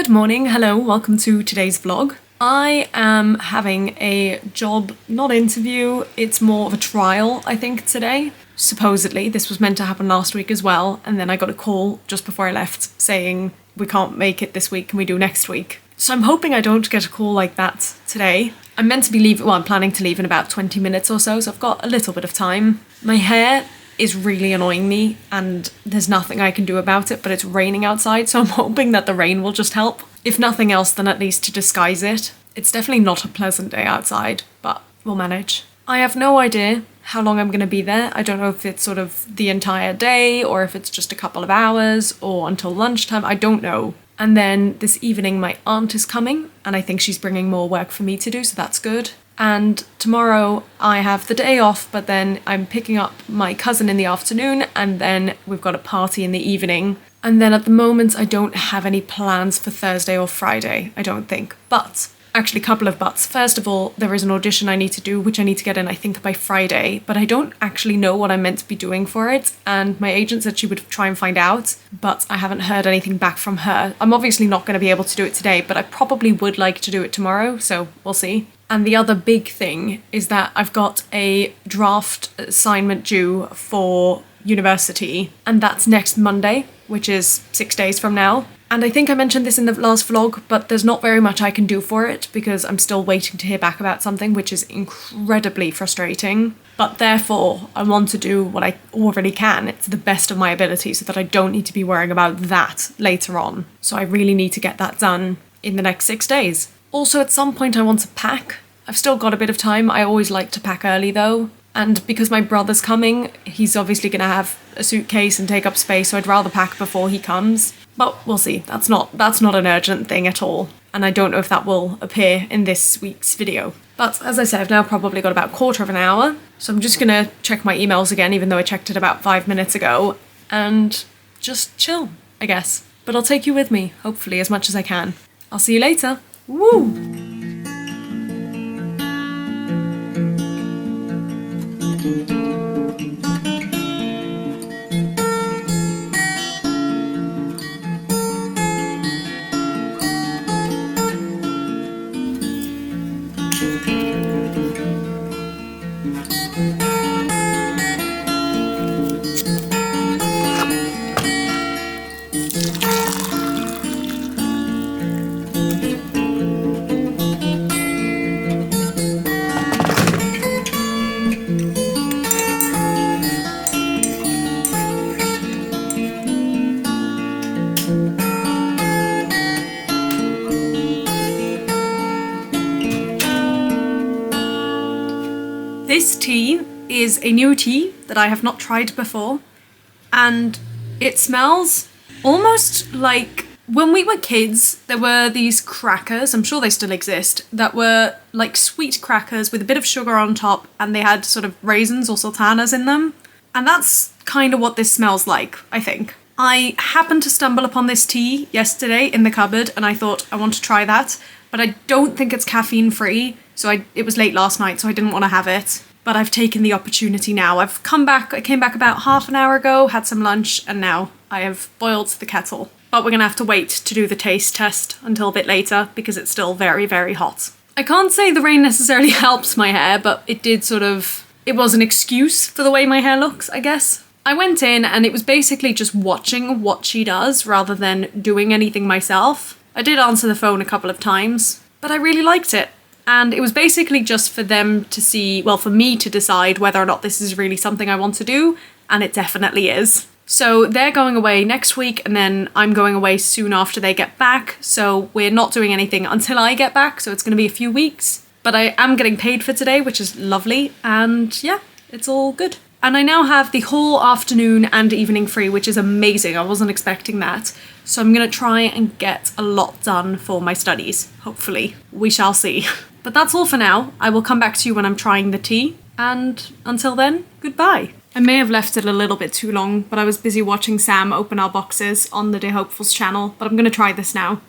Good morning, hello, welcome to today's vlog. I am having a job, not interview, it's more of a trial, I think, today. Supposedly, this was meant to happen last week as well, and then I got a call just before I left saying, we can't make it this week, can we do next week? So I'm hoping I don't get a call like that today. I'm meant to be leaving, well, I'm planning to leave in about 20 minutes or so I've got a little bit of time. My hair is really annoying me and there's nothing I can do about it, but it's raining outside, so I'm hoping that the rain will just help. If nothing else, then at least to disguise it. It's definitely not a pleasant day outside, but we'll manage. I have no idea how long I'm going to be there. I don't know if it's sort of the entire day or if it's just a couple of hours or until lunchtime. I don't know. And then this evening my aunt is coming and I think she's bringing more work for me to do, so that's good. And tomorrow I have the day off, but then I'm picking up my cousin in the afternoon and then we've got a party in the evening. And then at the moment I don't have any plans for Thursday or Friday, I don't think. But, actually a couple of buts. First of all, there is an audition I need to do, which I need to get in I think by Friday, but I don't actually know what I'm meant to be doing for it. And my agent said she would try and find out, but I haven't heard anything back from her. I'm obviously not going to be able to do it today, but I probably would like to do it tomorrow, so we'll see. And the other big thing is that I've got a draft assignment due for university, and that's next Monday, which is 6 days from now. And I think I mentioned this in the last vlog, but there's not very much I can do for it because I'm still waiting to hear back about something, which is incredibly frustrating. But therefore, I want to do what I already can to the best of my ability so that I don't need to be worrying about that later on. So I really need to get that done in the next 6 days. Also, at some point I want to pack. I've still got a bit of time. I always like to pack early though. And because my brother's coming, he's obviously going to have a suitcase and take up space, so I'd rather pack before he comes. But we'll see. That's not an urgent thing at all. And I don't know if that will appear in this week's video. But as I said, I've now probably got about a quarter of an hour. So I'm just going to check my emails again, even though I checked it about 5 minutes ago. And just chill, I guess. But I'll take you with me, hopefully, as much as I can. I'll see you later. Woo! This tea is a new tea that I have not tried before, and it smells almost like when we were kids. There were these crackers, I'm sure they still exist, that were like sweet crackers with a bit of sugar on top and they had sort of raisins or sultanas in them. And that's kind of what this smells like, I think. I happened to stumble upon this tea yesterday in the cupboard and I thought I want to try that, but I don't think it's caffeine free, so it was late last night so I didn't want to have it. But I've taken the opportunity now. I came back about half an hour ago, had some lunch, and now I have boiled the kettle. But we're gonna have to wait to do the taste test until a bit later because it's still very, very hot. I can't say the rain necessarily helps my hair, but it was an excuse for the way my hair looks, I guess. I went in and it was basically just watching what she does rather than doing anything myself. I did answer the phone a couple of times, but I really liked it. And it was basically just for them to see, well, for me to decide whether or not this is really something I want to do, and it definitely is. So they're going away next week, and then I'm going away soon after they get back, so we're not doing anything until I get back, so it's going to be a few weeks. But I am getting paid for today, which is lovely, and yeah, it's all good. And I now have the whole afternoon and evening free, which is amazing. I wasn't expecting that. So I'm going to try and get a lot done for my studies, hopefully. We shall see. But that's all for now. I will come back to you when I'm trying the tea. And until then, goodbye. I may have left it a little bit too long, but I was busy watching Sam open our boxes on the De Hopefuls channel. But I'm going to try this now.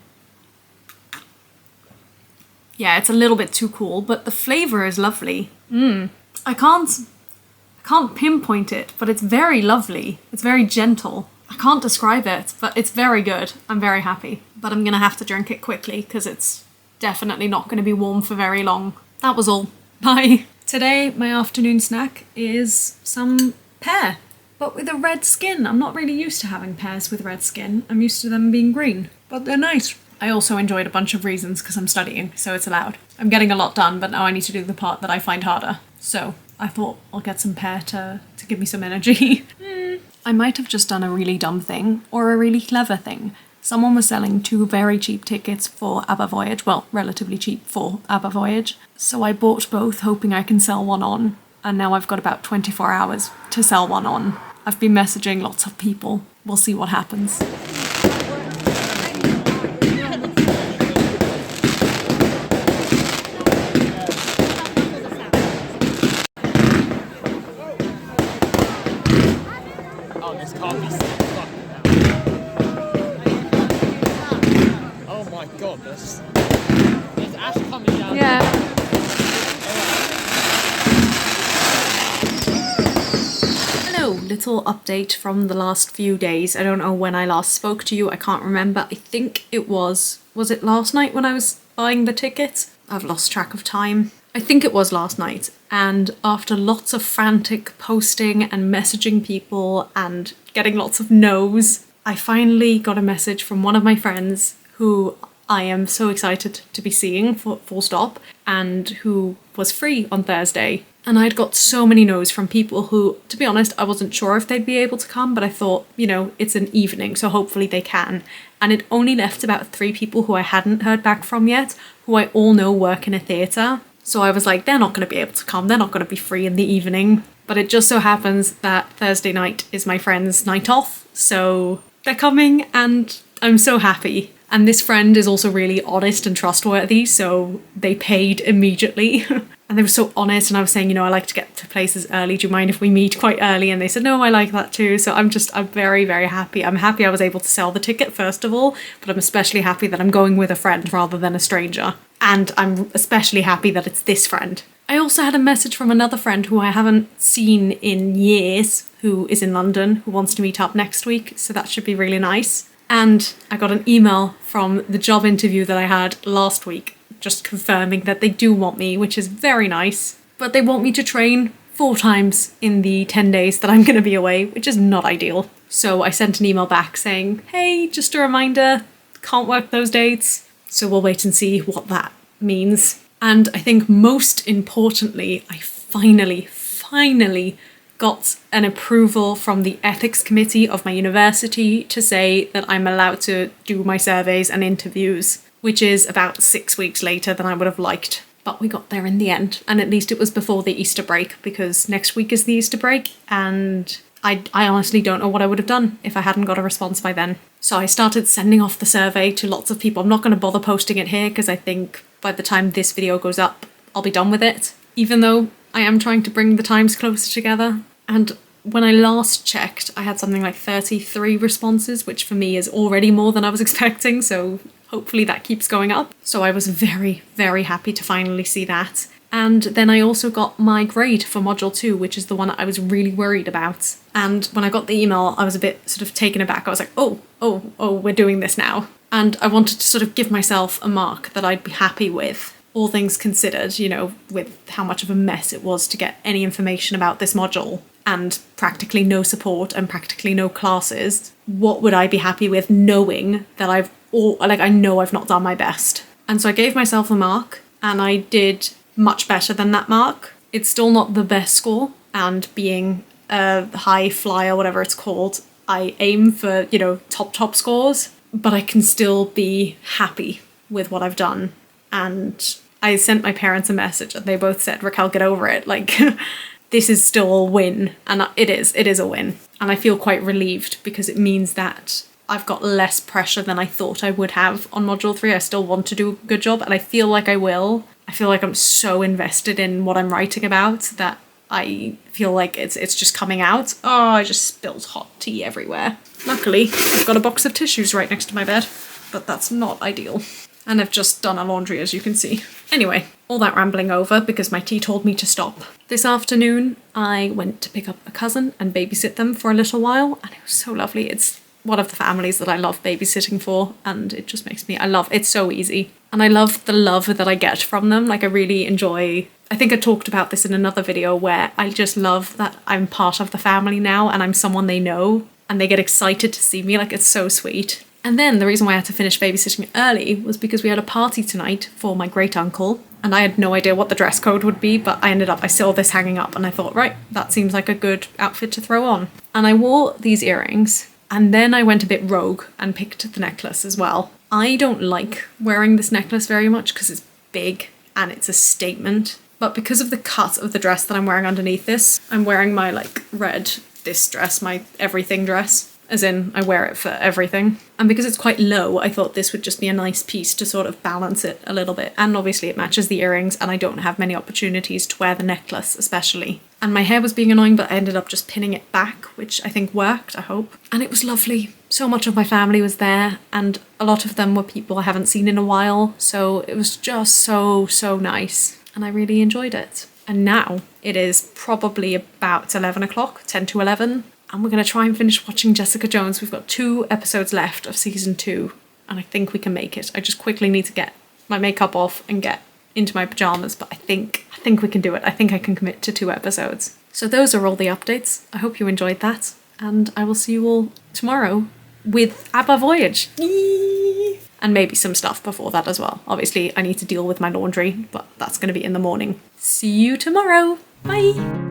Yeah, it's a little bit too cool, but the flavour is lovely. I can't pinpoint it, but it's very lovely. It's very gentle. I can't describe it, but it's very good. I'm very happy. But I'm gonna have to drink it quickly because it's definitely not gonna be warm for very long. That was all. Bye. Today, my afternoon snack is some pear, but with a red skin. I'm not really used to having pears with red skin. I'm used to them being green, but they're nice. I also enjoyed a bunch of reasons because I'm studying, so it's allowed. I'm getting a lot done, but now I need to do the part that I find harder. So I thought I'll get some pear to give me some energy. I might have just done a really dumb thing or a really clever thing. Someone was selling 2 very cheap tickets for ABBA Voyage, well, relatively cheap for ABBA Voyage. So I bought both hoping I can sell one on, and now I've got about 24 hours to sell one on. I've been messaging lots of people. We'll see what happens. There's ash coming down. Yeah. Hello, little update from the last few days. I don't know when I last spoke to you, I can't remember. I think it was it last night when I was buying the tickets? I've lost track of time. I think it was last night, and after lots of frantic posting and messaging people and getting lots of no's, I finally got a message from one of my friends who I am so excited to be seeing, full stop, and who was free on Thursday. And I'd got so many no's from people who, to be honest, I wasn't sure if they'd be able to come, but I thought, you know, it's an evening, so hopefully they can. And it only left about 3 people who I hadn't heard back from yet, who I all know work in a theatre. So I was like, they're not going to be able to come, they're not going to be free in the evening. But it just so happens that Thursday night is my friend's night off, so they're coming and I'm so happy. And this friend is also really honest and trustworthy, so they paid immediately. And they were so honest, and I was saying, you know, I like to get to places early. Do you mind if we meet quite early? And they said, no, I like that too. So I'm very, very happy. I'm happy I was able to sell the ticket, first of all, but I'm especially happy that I'm going with a friend rather than a stranger. And I'm especially happy that it's this friend. I also had a message from another friend who I haven't seen in years, who is in London, who wants to meet up next week. So that should be really nice. And I got an email from the job interview that I had last week, just confirming that they do want me, which is very nice. But they want me to train 4 times in the 10 days that I'm going to be away, which is not ideal. So I sent an email back saying, hey, just a reminder, can't work those dates. So we'll wait and see what that means. And I think most importantly, I finally got an approval from the ethics committee of my university to say that I'm allowed to do my surveys and interviews, which is about 6 weeks later than I would have liked. But we got there in the end, and at least it was before the Easter break, because next week is the Easter break, and I honestly don't know what I would have done if I hadn't got a response by then. So I started sending off the survey to lots of people. I'm not going to bother posting it here because I think by the time this video goes up, I'll be done with it, even though I am trying to bring the times closer together. And when I last checked, I had something like 33 responses, which for me is already more than I was expecting, so hopefully that keeps going up. So I was very, very happy to finally see that. And then I also got my grade for Module 2, which is the one that I was really worried about. And when I got the email, I was a bit sort of taken aback. I was like, oh, we're doing this now. And I wanted to sort of give myself a mark that I'd be happy with, all things considered, you know, with how much of a mess it was to get any information about this module, and practically no support and practically no classes. What would I be happy with knowing that I know I've not done my best? And so I gave myself a mark, and I did much better than that mark. It's still not the best score, and being a high flyer, whatever it's called, I aim for, you know, top scores, but I can still be happy with what I've done. And I sent my parents a message, and they both said, Raquel, get over it. Like, this is still a win, and it is a win. And I feel quite relieved because it means that I've got less pressure than I thought I would have on Module 3. I still want to do a good job, and I feel like I will. I feel like I'm so invested in what I'm writing about that I feel like it's just coming out. Oh, I just spilled hot tea everywhere. Luckily, I've got a box of tissues right next to my bed, but that's not ideal. And I've just done a laundry, as you can see. Anyway, all that rambling over because my tea told me to stop. This afternoon, I went to pick up a cousin and babysit them for a little while, and it was so lovely. It's one of the families that I love babysitting for, and it just makes me, it's so easy. And I love the love that I get from them. Like I really enjoy, I think I talked about this in another video where I just love that I'm part of the family now and I'm someone they know and they get excited to see me. Like it's so sweet. And then the reason why I had to finish babysitting early was because we had a party tonight for my great uncle. And I had no idea what the dress code would be, but I saw this hanging up and I thought, right, that seems like a good outfit to throw on. And I wore these earrings and then I went a bit rogue and picked the necklace as well. I don't like wearing this necklace very much because it's big and it's a statement. But because of the cut of the dress that I'm wearing underneath this, I'm wearing my like red, this dress, my everything dress. As in, I wear it for everything. And because it's quite low, I thought this would just be a nice piece to sort of balance it a little bit. And obviously it matches the earrings and I don't have many opportunities to wear the necklace especially. And my hair was being annoying, but I ended up just pinning it back, which I think worked, I hope. And it was lovely. So much of my family was there and a lot of them were people I haven't seen in a while. So it was just so nice. And I really enjoyed it. And now it is probably about 11 o'clock, 10 to 11. And we're going to try and finish watching Jessica Jones. We've got 2 episodes left of season 2. And I think we can make it. I just quickly need to get my makeup off and get into my pajamas. But I think we can do it. I think I can commit to 2 episodes. So those are all the updates. I hope you enjoyed that. And I will see you all tomorrow with ABBA Voyage. Yee! And maybe some stuff before that as well. Obviously, I need to deal with my laundry. But that's going to be in the morning. See you tomorrow. Bye!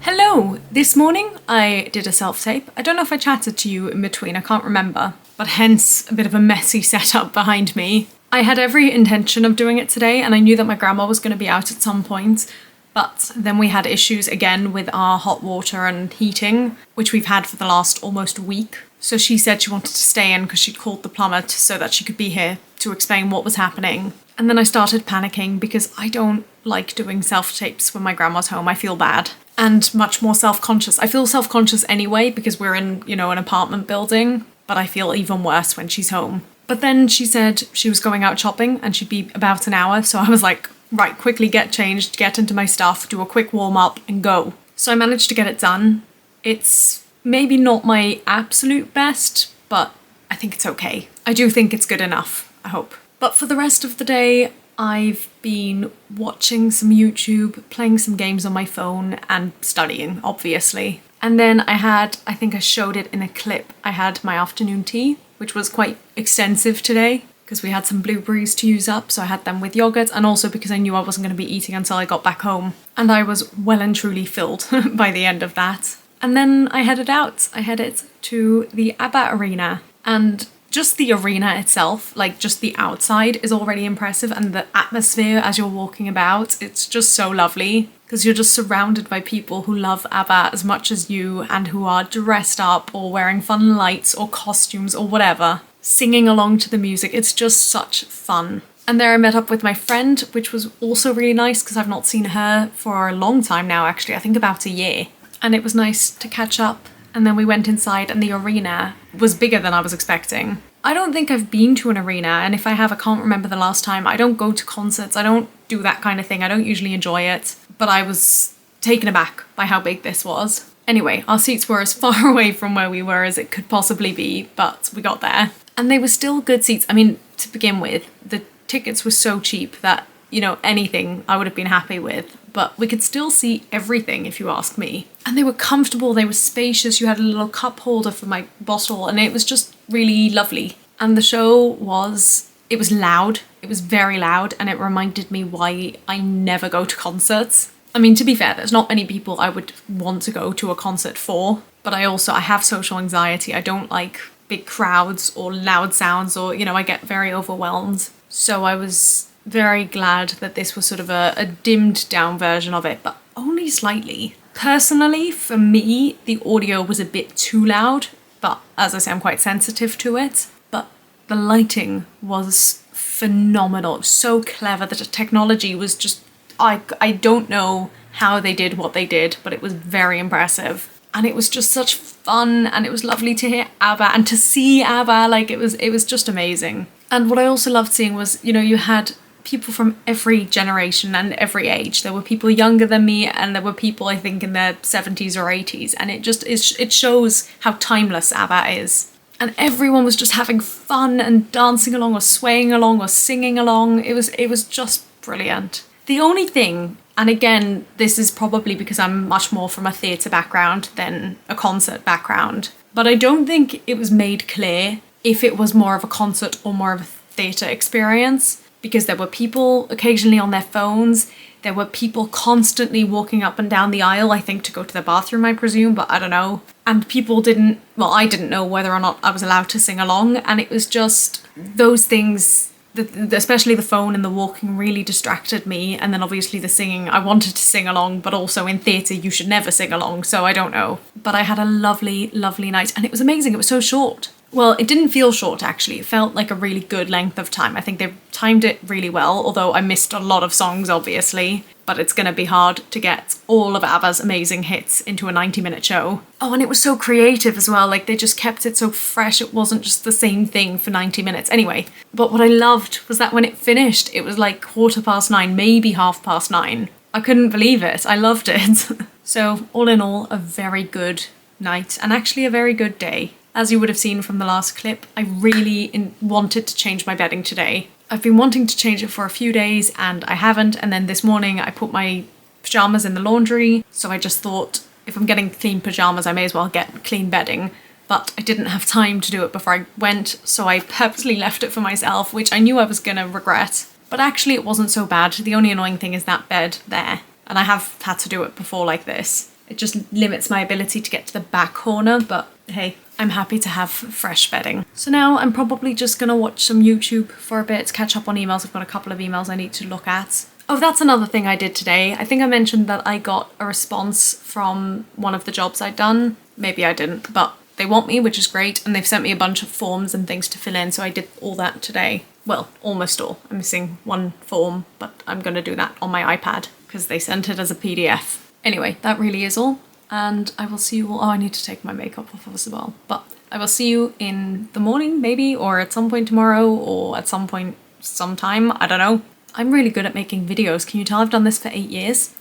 Hello! This morning I did a self-tape. I don't know if I chatted to you in between, I can't remember, but hence a bit of a messy setup behind me. I had every intention of doing it today and I knew that my grandma was going to be out at some point, but then we had issues again with our hot water and heating, which we've had for the last almost week. So she said she wanted to stay in because she'd called the plumber so that she could be here to explain what was happening. And then I started panicking because I don't like doing self-tapes when my grandma's home. I feel bad. And much more self-conscious. I feel self-conscious anyway because we're in, an apartment building, but I feel even worse when she's home. But then she said she was going out shopping and she'd be about an hour, so I was like, right, quickly get changed, get into my stuff, do a quick warm-up and go. So I managed to get it done. It's maybe not my absolute best, but I think it's okay. I do think it's good enough, I hope. But for the rest of the day, I've been watching some YouTube, playing some games on my phone and studying, obviously. And then I think I showed it in a clip, I had my afternoon tea, which was quite extensive today because we had some blueberries to use up, so I had them with yogurt, and also because I knew I wasn't going to be eating until I got back home. And I was well and truly filled by the end of that. And then I headed out. I headed to the ABBA arena, and just the arena itself, like just the outside, is already impressive, and the atmosphere as you're walking about, it's just so lovely because you're just surrounded by people who love ABBA as much as you and who are dressed up or wearing fun lights or costumes or whatever, singing along to the music. It's just such fun. And there I met up with my friend, which was also really nice because I've not seen her for a long time now, actually, I think about a year. And it was nice to catch up. And then we went inside and the arena was bigger than I was expecting. I don't think I've been to an arena, and if I have, I can't remember the last time. I don't go to concerts, I don't do that kind of thing, I don't usually enjoy it. But I was taken aback by how big this was. Anyway, our seats were as far away from where we were as it could possibly be, but we got there. And they were still good seats. I mean, to begin with, the tickets were so cheap that, you know, anything I would have been happy with. But we could still see everything, if you ask me. And they were comfortable, they were spacious, you had a little cup holder for my bottle, and it was just really lovely. And the show was, it was loud, it was very loud, and it reminded me why I never go to concerts. I mean, to be fair, there's not many people I would want to go to a concert for, but I have social anxiety. I don't like big crowds or loud sounds, or, you know, I get very overwhelmed. So I was very glad that this was sort of a dimmed down version of it, but only slightly. Personally, for me, the audio was a bit too loud, but as I say, I'm quite sensitive to it. But the lighting was phenomenal. It was so clever. The technology was just, I don't know how they did what they did, but it was very impressive. And it was just such fun, and it was lovely to hear ABBA and to see ABBA. Like, it was just amazing. And what I also loved seeing was, you know, you had people from every generation and every age. There were people younger than me, and there were people, I think, in their 70s or 80s. And it shows how timeless ABBA is. And everyone was just having fun and dancing along or swaying along or singing along. It was just brilliant. The only thing, and again, this is probably because I'm much more from a theatre background than a concert background, but I don't think it was made clear if it was more of a concert or more of a theatre experience, because there were people occasionally on their phones, there were people constantly walking up and down the aisle, I think to go to the bathroom, I presume, but I don't know. And people I didn't know whether or not I was allowed to sing along, and it was just those things, especially the phone and the walking, really distracted me. And then obviously the singing, I wanted to sing along, but also in theatre you should never sing along, so I don't know. But I had a lovely, lovely night, and it was amazing. It was so short. Well, it didn't feel short, actually. It felt like a really good length of time. I think they timed it really well, although I missed a lot of songs, obviously. But it's going to be hard to get all of ABBA's amazing hits into a 90-minute show. Oh, and it was so creative as well. Like, they just kept it so fresh. It wasn't just the same thing for 90 minutes. Anyway, but what I loved was that when it finished, it was like 9:15, maybe 9:30. I couldn't believe it. I loved it. So, all in all, a very good night, and actually a very good day. As you would have seen from the last clip, I really wanted to change my bedding today. I've been wanting to change it for a few days and I haven't, and then this morning I put my pyjamas in the laundry, so I just thought if I'm getting clean pyjamas I may as well get clean bedding, but I didn't have time to do it before I went, so I purposely left it for myself, which I knew I was gonna regret. But actually it wasn't so bad. The only annoying thing is that bed there, and I have had to do it before like this. It just limits my ability to get to the back corner, but hey, I'm happy to have fresh bedding. So now I'm probably just gonna watch some YouTube for a bit, catch up on emails. I've got a couple of emails I need to look at. Oh, that's another thing I did today. I think I mentioned that I got a response from one of the jobs I'd done. Maybe I didn't, but they want me, which is great, and they've sent me a bunch of forms and things to fill in, so I did all that today. Well, almost all. I'm missing one form, but I'm gonna do that on my iPad because they sent it as a PDF. Anyway, that really is all. And I will see you all. Oh, I need to take my makeup off as well. But I will see you in the morning, maybe, or at some point tomorrow, or at some point sometime. I don't know. I'm really good at making videos. Can you tell I've done this for 8 years?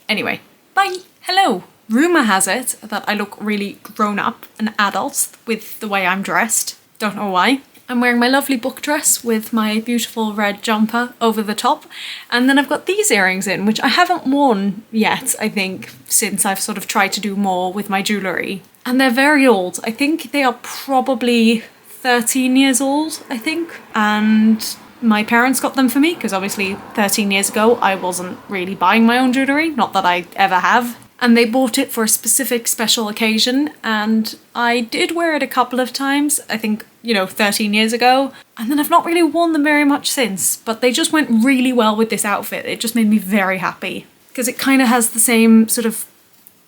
Anyway, bye. Hello. Rumour has it that I look really grown up and adult with the way I'm dressed. Don't know why. I'm wearing my lovely book dress with my beautiful red jumper over the top, and then I've got these earrings in, which I haven't worn yet, I think, since I've sort of tried to do more with my jewellery. And they're very old. I think they are probably 13 years old, I think. And my parents got them for me, because obviously 13 years ago I wasn't really buying my own jewellery, not that I ever have. And they bought it for a specific special occasion, and I did wear it a couple of times, I think, 13 years ago, and then I've not really worn them very much since, but they just went really well with this outfit. It just made me very happy, because it kind of has the same sort of,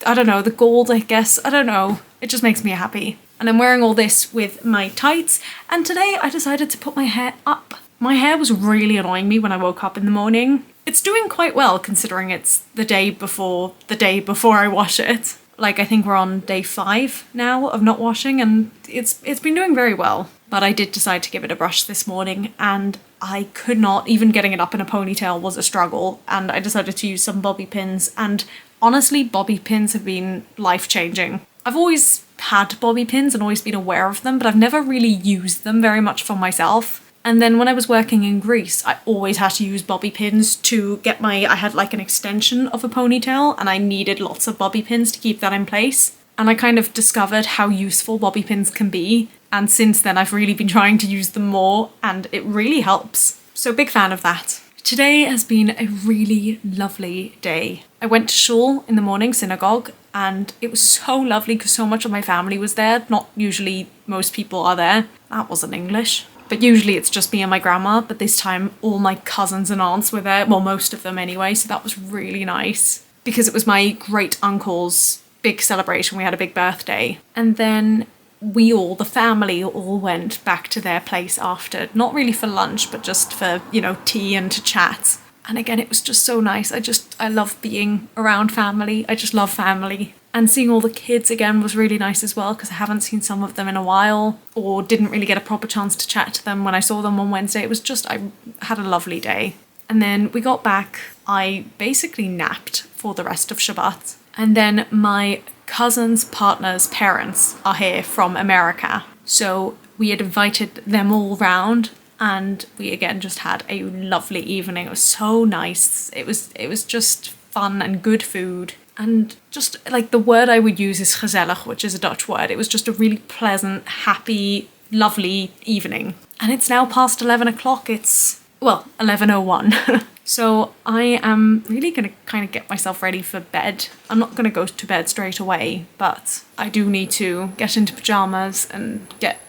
I don't know, the gold, I guess, I don't know, it just makes me happy. And I'm wearing all this with my tights, and today I decided to put my hair up. My hair was really annoying me when I woke up in the morning. It's doing quite well considering it's the day before I wash it. Like, I think we're on day 5 now of not washing, and it's been doing very well. But I did decide to give it a brush this morning, and I could not, even getting it up in a ponytail was a struggle, and I decided to use some bobby pins, and Honestly, bobby pins have been life-changing. I've always had bobby pins and always been aware of them, but I've never really used them very much for myself. And then when I was working in Greece, I always had to use bobby pins to get I had like an extension of a ponytail and I needed lots of bobby pins to keep that in place. And I kind of discovered how useful bobby pins can be. And since then, I've really been trying to use them more and it really helps. So big fan of that. Today has been a really lovely day. I went to shul in the morning, synagogue, and it was so lovely because so much of my family was there. Not usually most people are there. That wasn't English. But usually it's just me and my grandma, but this time all my cousins and aunts were there. Well, most of them anyway, so that was really nice. Because it was my great uncle's big celebration. We had a big birthday. And then the family all went back to their place after. Not really for lunch, but just for, tea and to chat. And again, it was just so nice. I love being around family. I just love family. And seeing all the kids again was really nice as well because I haven't seen some of them in a while or didn't really get a proper chance to chat to them when I saw them on Wednesday. It was just, I had a lovely day. And then we got back. I basically napped for the rest of Shabbat. And then my cousin's partner's parents are here from America. So we had invited them all round and we again just had a lovely evening. It was so nice. It was just fun and good food. And just like the word I would use is gezellig, which is a Dutch word. It was just a really pleasant, happy, lovely evening. And it's now past 11 o'clock. It's, 11:01. So I am really going to kind of get myself ready for bed. I'm not going to go to bed straight away, but I do need to get into pajamas and get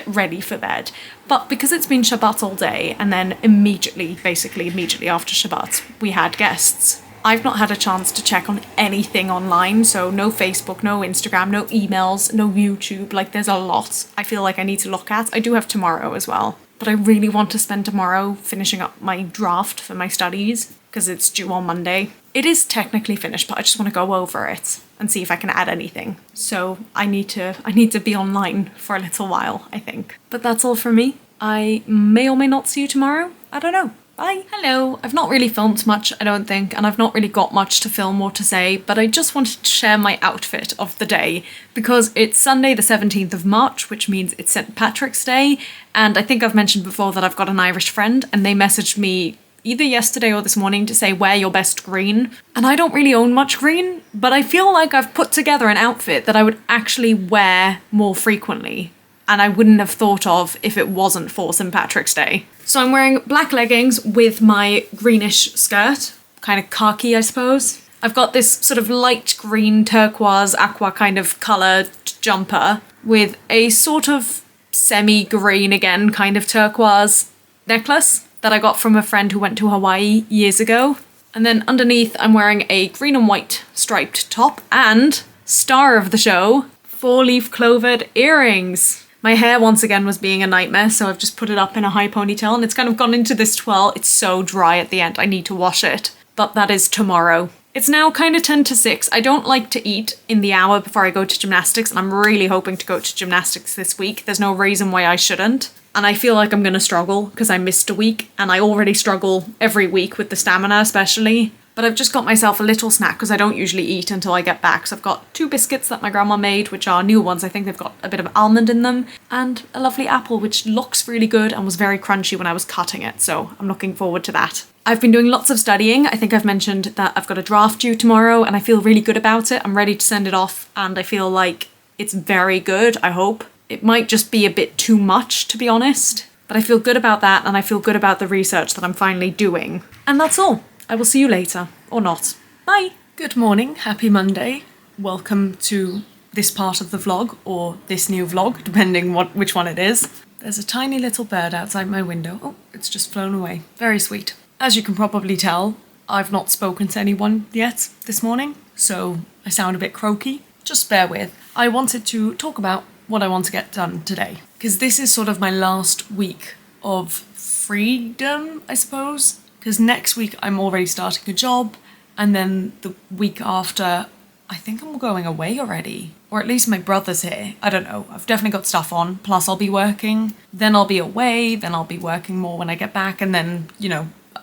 ready for bed. But because it's been Shabbat all day and then immediately after Shabbat, we had guests. I've not had a chance to check on anything online, so no Facebook, no Instagram, no emails, no YouTube. Like, there's a lot I feel like I need to look at. I do have tomorrow as well, but I really want to spend tomorrow finishing up my draft for my studies because it's due on Monday. It is technically finished, but I just want to go over it and see if I can add anything. So I need to be online for a little while, I think. But that's all from me. I may or may not see you tomorrow. I don't know. Bye. Hello. I've not really filmed much, I don't think, and I've not really got much to film or to say, but I just wanted to share my outfit of the day because it's Sunday the 17th of March, which means it's St. Patrick's Day, and I think I've mentioned before that I've got an Irish friend, and they messaged me either yesterday or this morning to say wear your best green, and I don't really own much green, but I feel like I've put together an outfit that I would actually wear more frequently. And I wouldn't have thought of if it wasn't for St. Patrick's Day. So I'm wearing black leggings with my greenish skirt, kind of khaki, I suppose. I've got this sort of light green, turquoise, aqua kind of colour jumper with a sort of semi-green again, kind of turquoise necklace that I got from a friend who went to Hawaii years ago. And then underneath I'm wearing a green and white striped top and, star of the show, 4-leaf clovered earrings. My hair once again was being a nightmare, so I've just put it up in a high ponytail and it's kind of gone into this twirl. It's so dry at the end, I need to wash it. But that is tomorrow. It's now kind of 10 to 6. I don't like to eat in the hour before I go to gymnastics, and I'm really hoping to go to gymnastics this week. There's no reason why I shouldn't. And I feel like I'm going to struggle because I missed a week, and I already struggle every week with the stamina especially. But I've just got myself a little snack because I don't usually eat until I get back. So I've got 2 biscuits that my grandma made, which are new ones. I think they've got a bit of almond in them, and a lovely apple, which looks really good and was very crunchy when I was cutting it. So I'm looking forward to that. I've been doing lots of studying. I think I've mentioned that I've got a draft due tomorrow and I feel really good about it. I'm ready to send it off and I feel like it's very good, I hope. It might just be a bit too much, to be honest. But I feel good about that and I feel good about the research that I'm finally doing. And that's all. I will see you later, or not. Bye! Good morning, happy Monday. Welcome to this part of the vlog, or this new vlog, depending which one it is. There's a tiny little bird outside my window. Oh, it's just flown away. Very sweet. As you can probably tell, I've not spoken to anyone yet this morning, so I sound a bit croaky. Just bear with. I wanted to talk about what I want to get done today, because this is sort of my last week of freedom, I suppose. Because next week I'm already starting a job, and then the week after, I think I'm going away already. Or at least my brother's here. I don't know. I've definitely got stuff on, plus I'll be working. Then I'll be away, then I'll be working more when I get back, and then,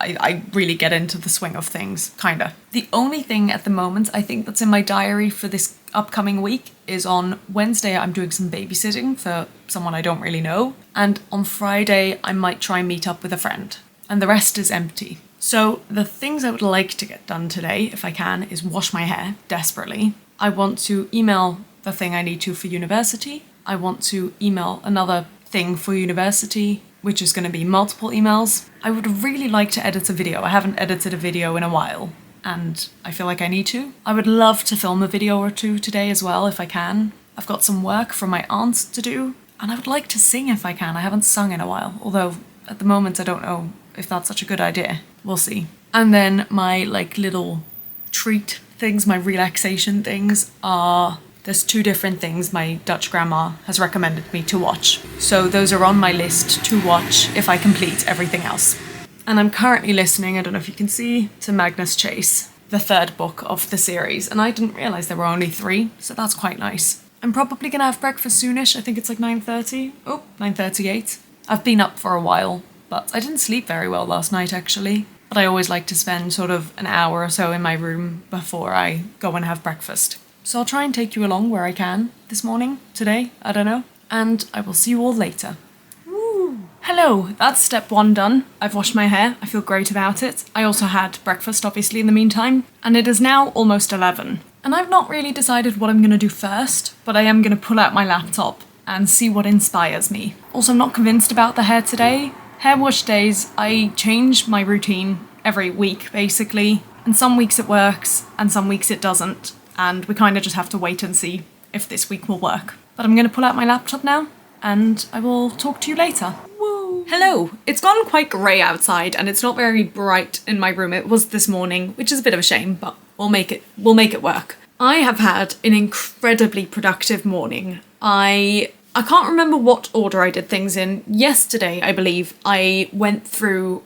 I really get into the swing of things, kinda. The only thing at the moment I think that's in my diary for this upcoming week is on Wednesday I'm doing some babysitting for someone I don't really know, and on Friday I might try and meet up with a friend, and the rest is empty. So the things I would like to get done today, if I can, is wash my hair, desperately. I want to email the thing I need to for university. I want to email another thing for university, which is going to be multiple emails. I would really like to edit a video. I haven't edited a video in a while, and I feel like I need to. I would love to film a video or two today as well, if I can. I've got some work from my aunt to do, and I would like to sing if I can. I haven't sung in a while, although at the moment I don't know if that's such a good idea. We'll see. And then my little treat things, my relaxation things are, there's 2 different things my Dutch grandma has recommended me to watch. So those are on my list to watch if I complete everything else. And I'm currently listening, I don't know if you can see, to Magnus Chase, the 3rd book of the series. And I didn't realise there were only 3, so that's quite nice. I'm probably gonna have breakfast soonish. I think it's like 9:30. Oh, 9:38. I've been up for a while, but I didn't sleep very well last night actually. But I always like to spend sort of an hour or so in my room before I go and have breakfast. So I'll try and take you along where I can this morning, today, I don't know. And I will see you all later. Woo. Hello, that's step 1 done. I've washed my hair, I feel great about it. I also had breakfast obviously in the meantime. And it is now almost 11. And I've not really decided what I'm gonna do first, but I am gonna pull out my laptop and see what inspires me. Also, I'm not convinced about the hair today. Hair wash days, I change my routine every week, basically. And some weeks it works, and some weeks it doesn't. And we kind of just have to wait and see if this week will work. But I'm going to pull out my laptop now, and I will talk to you later. Woo! Hello! It's gone quite grey outside, and it's not very bright in my room. It was this morning, which is a bit of a shame, but we'll make it work. I have had an incredibly productive morning. I can't remember what order I did things in. Yesterday, I believe, I went through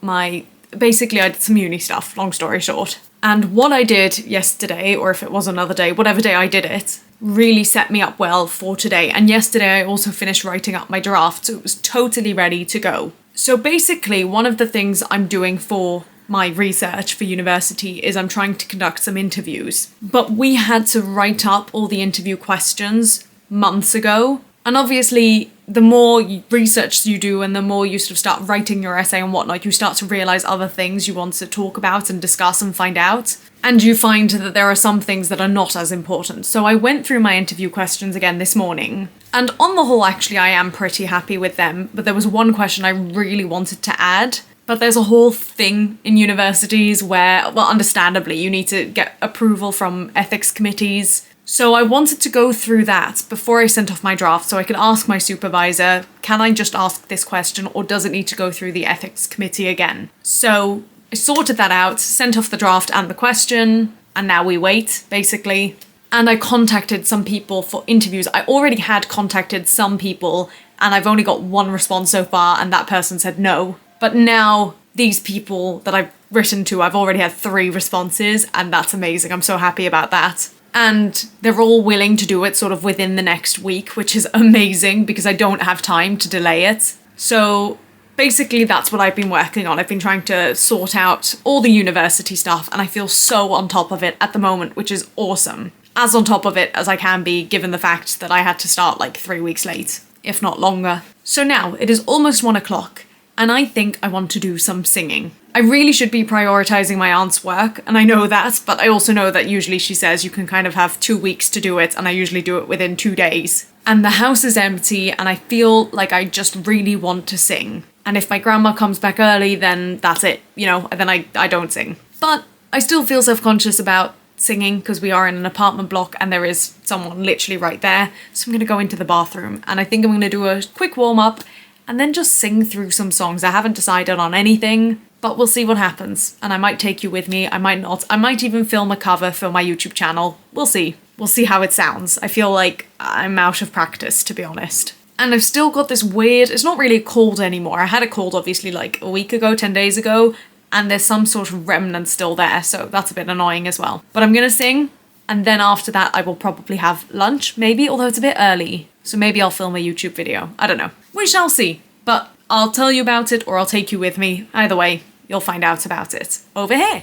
basically I did some uni stuff, long story short. And what I did yesterday, or if it was another day, whatever day I did it, really set me up well for today. And yesterday I also finished writing up my draft, so it was totally ready to go. So basically, one of the things I'm doing for my research for university is I'm trying to conduct some interviews. But we had to write up all the interview questions months ago. And obviously, the more research you do and the more you sort of start writing your essay and whatnot, you start to realise other things you want to talk about and discuss and find out. And you find that there are some things that are not as important. So I went through my interview questions again this morning. And on the whole, actually, I am pretty happy with them. But there was one question I really wanted to add. But there's a whole thing in universities where, well, understandably, you need to get approval from ethics committees. So I wanted to go through that before I sent off my draft so I could ask my supervisor, can I just ask this question or does it need to go through the ethics committee again? So I sorted that out, sent off the draft and the question, and now we wait, basically. And I contacted some people for interviews. I already had contacted some people and I've only got one response so far and that person said no. But now these people that I've written to, I've already had 3 responses and that's amazing. I'm so happy about that. And they're all willing to do it sort of within the next week, which is amazing because I don't have time to delay it. So basically that's what I've been working on. I've been trying to sort out all the university stuff and I feel so on top of it at the moment, which is awesome. As on top of it as I can be, given the fact that I had to start like 3 weeks late, if not longer. So now it is almost 1 o'clock and I think I want to do some singing. I really should be prioritising my aunt's work, and I know that, but I also know that usually she says you can kind of have 2 weeks to do it, and I usually do it within 2 days. And the house is empty, and I feel like I just really want to sing. And if my grandma comes back early, then that's it, you know, then I don't sing. But I still feel self-conscious about singing, because we are in an apartment block, and there is someone literally right there. So I'm going to go into the bathroom, and I think I'm going to do a quick warm-up, and then just sing through some songs. I haven't decided on anything, but we'll see what happens. And I might take you with me, I might not. I might even film a cover for my YouTube channel. We'll see. We'll see how it sounds. I feel like I'm out of practice, to be honest. And I've still got this weird, it's not really a cold anymore. I had a cold obviously like a week ago, 10 days ago, and there's some sort of remnant still there, so that's a bit annoying as well. But I'm gonna sing, and then after that I will probably have lunch, maybe, although it's a bit early. So maybe I'll film a YouTube video. I don't know. We shall see. But I'll tell you about it or I'll take you with me. Either way, you'll find out about it over here.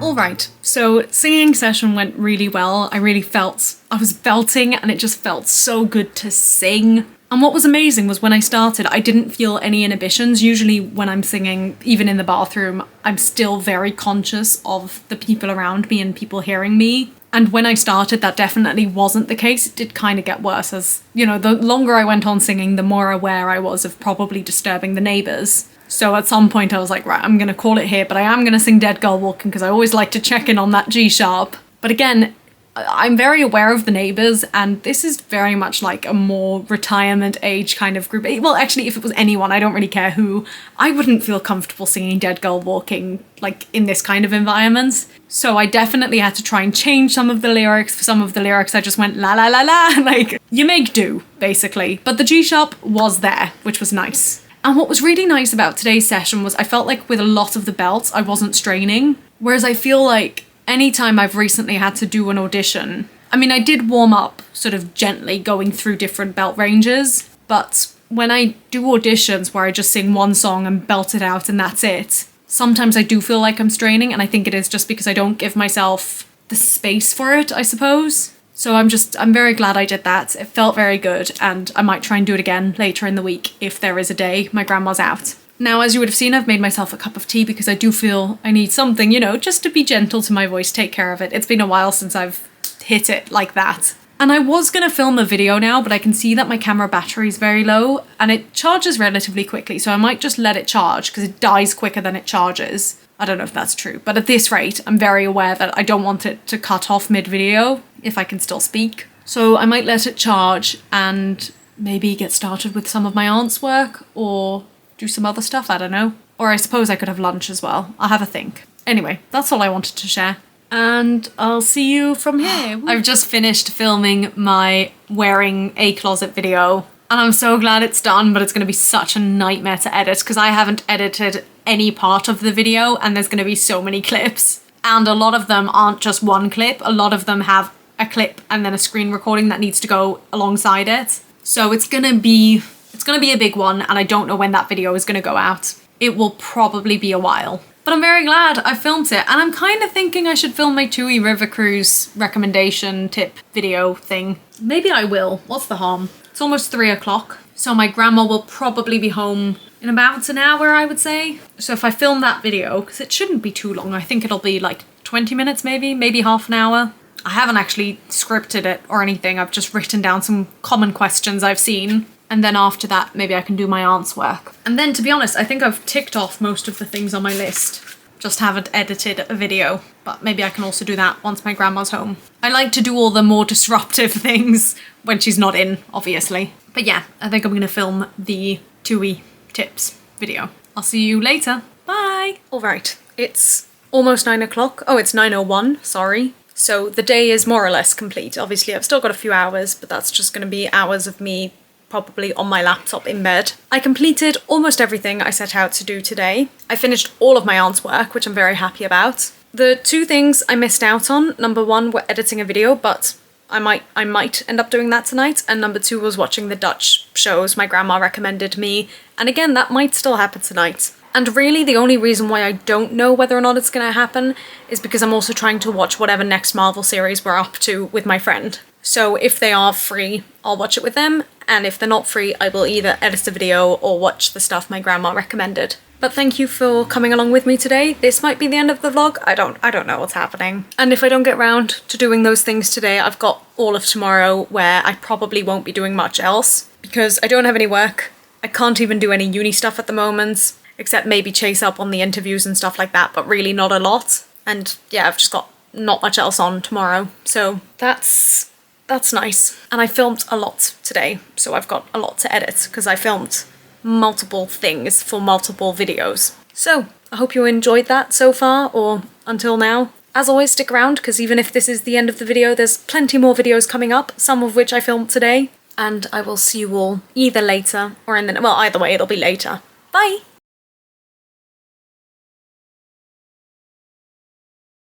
Alright, so singing session went really well. I was belting and it just felt so good to sing. And what was amazing was when I started, I didn't feel any inhibitions. Usually when I'm singing, even in the bathroom, I'm still very conscious of the people around me and people hearing me. And when I started, that definitely wasn't the case. It did kind of get worse as, the longer I went on singing, the more aware I was of probably disturbing the neighbours. So at some point I was like, right, I'm going to call it here, but I am going to sing Dead Girl Walking because I always like to check in on that G sharp. But again, I'm very aware of the neighbours, and this is very much like a more retirement age kind of group. Well, actually, if it was anyone, I don't really care who, I wouldn't feel comfortable singing Dead Girl Walking like in this kind of environment. So I definitely had to try and change some of the lyrics. For some of the lyrics, I just went la la la la, like you make do, basically. But the G sharp was there, which was nice. And what was really nice about today's session was I felt like with a lot of the belts, I wasn't straining. Whereas I feel like anytime I've recently had to do an audition, I mean, I did warm up sort of gently going through different belt ranges, but when I do auditions where I just sing one song and belt it out and that's it, sometimes I do feel like I'm straining, and I think it is just because I don't give myself the space for it, I suppose. So I'm very glad I did that. It felt very good, and I might try and do it again later in the week if there is a day my grandma's out. Now, as you would have seen, I've made myself a cup of tea because I do feel I need something, just to be gentle to my voice, take care of it. It's been a while since I've hit it like that. And I was going to film a video now, but I can see that my camera battery is very low and it charges relatively quickly, so I might just let it charge because it dies quicker than it charges. I don't know if that's true, but at this rate, I'm very aware that I don't want it to cut off mid-video if I can still speak. So I might let it charge and maybe get started with some of my aunt's work or do some other stuff, I don't know. Or I suppose I could have lunch as well. I'll have a think. Anyway, that's all I wanted to share. And I'll see you from here. I've just finished filming my wearing a closet video, and I'm so glad it's done, but it's going to be such a nightmare to edit because I haven't edited any part of the video and there's going to be so many clips. And a lot of them aren't just one clip. A lot of them have a clip and then a screen recording that needs to go alongside it. So it's going to be a big one, and I don't know when that video is going to go out. It will probably be a while. But I'm very glad I filmed it, and I'm kind of thinking I should film my Tui River Cruise recommendation tip video thing. Maybe I will. What's the harm? It's almost 3 o'clock, so my grandma will probably be home in about an hour, I would say. So if I film that video, because it shouldn't be too long, I think it'll be like 20 minutes maybe half an hour. I haven't actually scripted it or anything, I've just written down some common questions I've seen. And then after that, maybe I can do my aunt's work. And then, to be honest, I think I've ticked off most of the things on my list. Just haven't edited a video. But maybe I can also do that once my grandma's home. I like to do all the more disruptive things when she's not in, obviously. But yeah, I think I'm going to film the TUI tips video. I'll see you later. Bye! Alright, it's almost 9 o'clock. Oh, it's 9:01, sorry. So the day is more or less complete. Obviously, I've still got a few hours, but that's just going to be hours of me probably on my laptop in bed. I completed almost everything I set out to do today. I finished all of my aunt's work, which I'm very happy about. The two things I missed out on, number one were editing a video, but I might end up doing that tonight, and number two was watching the Dutch shows my grandma recommended me, and again, that might still happen tonight. And really, the only reason why I don't know whether or not it's going to happen is because I'm also trying to watch whatever next Marvel series we're up to with my friend. So if they are free, I'll watch it with them, and if they're not free, I will either edit the video or watch the stuff my grandma recommended. But thank you for coming along with me today. This might be the end of the vlog. I don't know what's happening. And if I don't get round to doing those things today, I've got all of tomorrow where I probably won't be doing much else because I don't have any work. I can't even do any uni stuff at the moment, except maybe chase up on the interviews and stuff like that, but really not a lot. And yeah, I've just got not much else on tomorrow. So that's that's nice. And I filmed a lot today, so I've got a lot to edit because I filmed multiple things for multiple videos. So, I hope you enjoyed that so far, or until now. As always, stick around, because even if this is the end of the video, there's plenty more videos coming up, some of which I filmed today. And I will see you all either later or in the... well, either way, it'll be later. Bye!